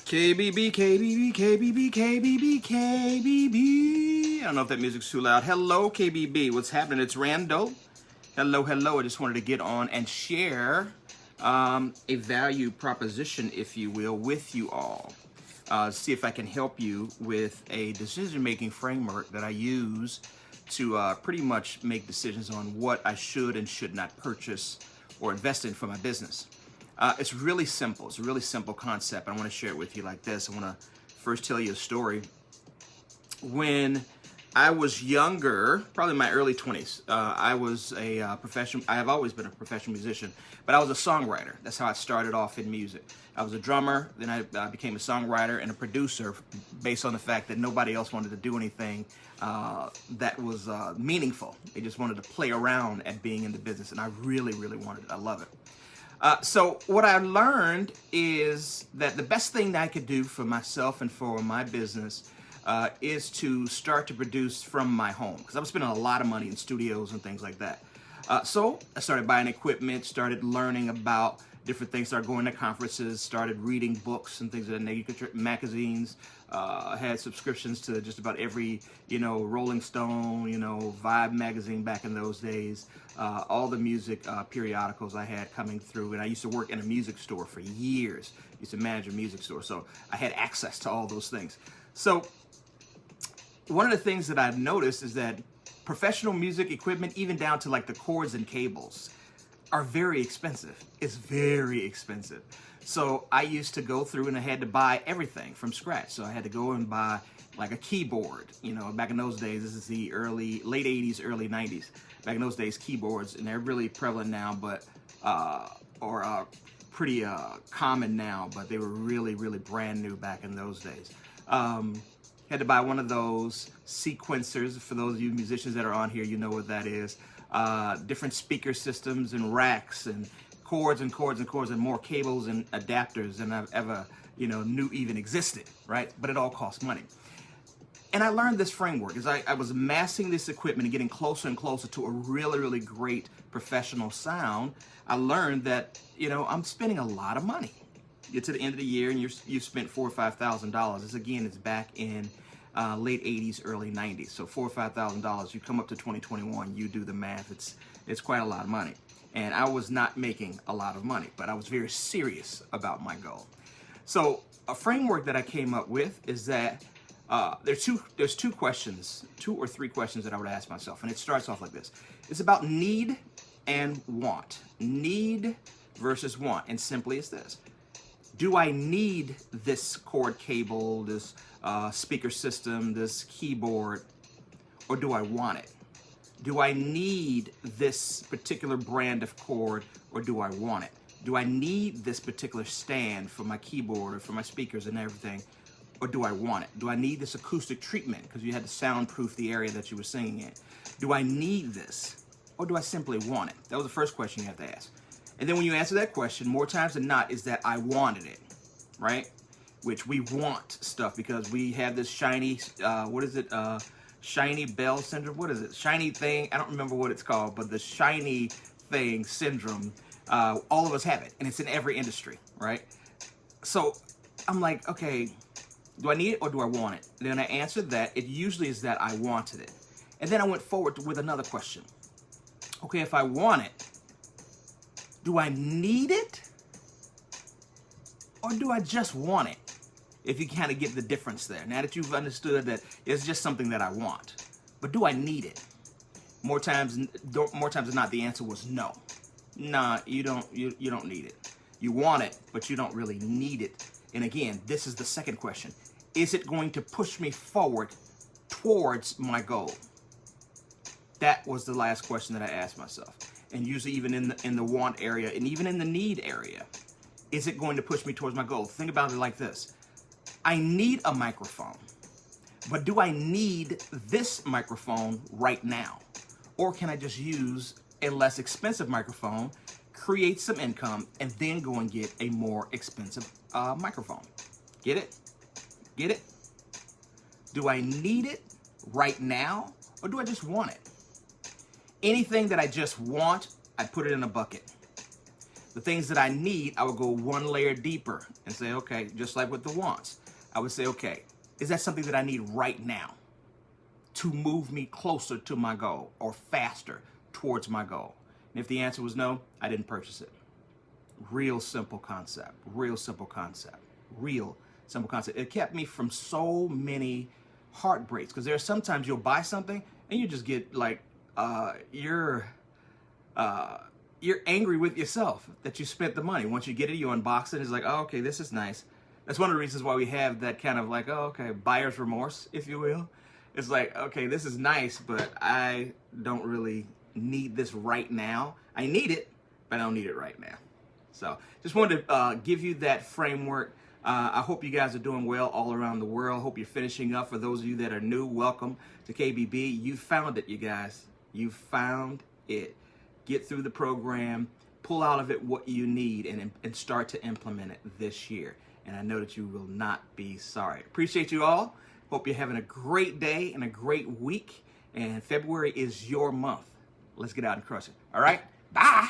KBB, KBB, KBB, KBB, KBB. I don't know if that music's too loud. Hello, KBB. What's happening? It's Rando. Hello, hello. I just wanted to get on and share a value proposition, if you will, with you all. See if I can help you with a decision-making framework that I use to pretty much make decisions on what I should and should not purchase or invest in for my business. It's really simple. It's a really simple concept. I want to share it with you like this. I want to first tell you a story. When I was younger, probably in my early 20s, I was a professional. I have always been a professional musician, but I was a songwriter. That's how I started off in music. I was a drummer, then I became a songwriter and a producer based on the fact that nobody else wanted to do anything that was meaningful. They just wanted to play around at being in the business, and I really, really wanted it. I love it. So what I learned is that the best thing that I could do for myself and for my business is to start to produce from my home, because I was spending a lot of money in studios and things like that. So I started buying equipment, started learning about different things, started going to conferences, started reading books and things of that nature, magazines. Had subscriptions to just about every, Rolling Stone, Vibe magazine back in those days. All the music periodicals I had coming through, and I used to work in a music store for years. Used to manage a music store, so I had access to all those things. So one of the things that I've noticed is that professional music equipment, even down to like the cords and cables, are very expensive. It's very expensive. So I used to go through and I had to buy everything from scratch. So I had to go and buy like a keyboard. Back in those days, this is the late 80s, early 90s. Back in those days, keyboards, and they're really prevalent now, but pretty common now, but they were really, really brand new back in those days. Had to buy one of those sequencers. For those of you musicians that are on here, you know what that is. Different speaker systems and racks and cords and cords and cords and more cables and adapters than I've ever, knew even existed, right? But it all costs money. And I learned this framework as I was amassing this equipment and getting closer and closer to a really, really great professional sound. I learned that, I'm spending a lot of money. Get to the end of the year and you've spent $4,000 or $5,000. This again is back in late 80s, early 90s. So $4,000 or $5,000. You come up to 2021, you do the math. It's quite a lot of money. And I was not making a lot of money, but I was very serious about my goal. So a framework that I came up with is that there's two or three questions that I would ask myself, and it starts off like this. It's about need and want. Need versus want, and simply it's this. Do I need this cord cable, this speaker system, this keyboard, or do I want it? Do I need this particular brand of cord, or do I want it? Do I need this particular stand for my keyboard or for my speakers and everything, or do I want it? Do I need this acoustic treatment because you had to soundproof the area that you were singing in? Do I need this, or do I simply want it? That was the first question you have to ask. And then when you answer that question, more times than not, is that I wanted it, right? Which we want stuff because we have this shiny, shiny bell syndrome. What is it? Shiny thing. I don't remember what it's called, but the shiny thing syndrome, all of us have it, and it's in every industry, right? So I'm like, okay, do I need it or do I want it? Then I answered that. It usually is that I wanted it. And then I went forward with another question. Okay, if I want it, do I need it or do I just want it? If you kind of get the difference there. Now that you've understood that it's just something that I want, but do I need it? More times than not, the answer was no. Nah, you don't need it. You want it, but you don't really need it. And again, this is the second question. Is it going to push me forward towards my goal? That was the last question that I asked myself. And usually even in the want area and even in the need area, is it going to push me towards my goal? Think about it like this. I need a microphone, but do I need this microphone right now? Or can I just use a less expensive microphone, create some income, and then go and get a more expensive microphone? Get it? Get it? Do I need it right now, or do I just want it? Anything that I just want, I put it in a bucket. The things that I need, I would go one layer deeper and say, okay, just like with the wants, I would say, okay, is that something that I need right now to move me closer to my goal or faster towards my goal? And if the answer was no, I didn't purchase it. Real simple concept, real simple concept, real simple concept. It kept me from so many heartbreaks, because there are sometimes you'll buy something and you just get like, you're angry with yourself that you spent the money. Once you get it, you unbox it, it's like, oh, okay, this is nice. That's one of the reasons why we have that kind of like, oh, okay, buyer's remorse, if you will. It's like, okay, this is nice, but I don't really need this right now. I need it, but I don't need it right now. So just wanted to give you that framework. I hope you guys are doing well all around the world. Hope you're finishing up. For those of you that are new, welcome to KBB. You found it, you guys. You found it. Get through the program, pull out of it what you need, and start to implement it this year. And I know that you will not be sorry. Appreciate you all. Hope you're having a great day and a great week. And February is your month. Let's get out and crush it. All right? Bye.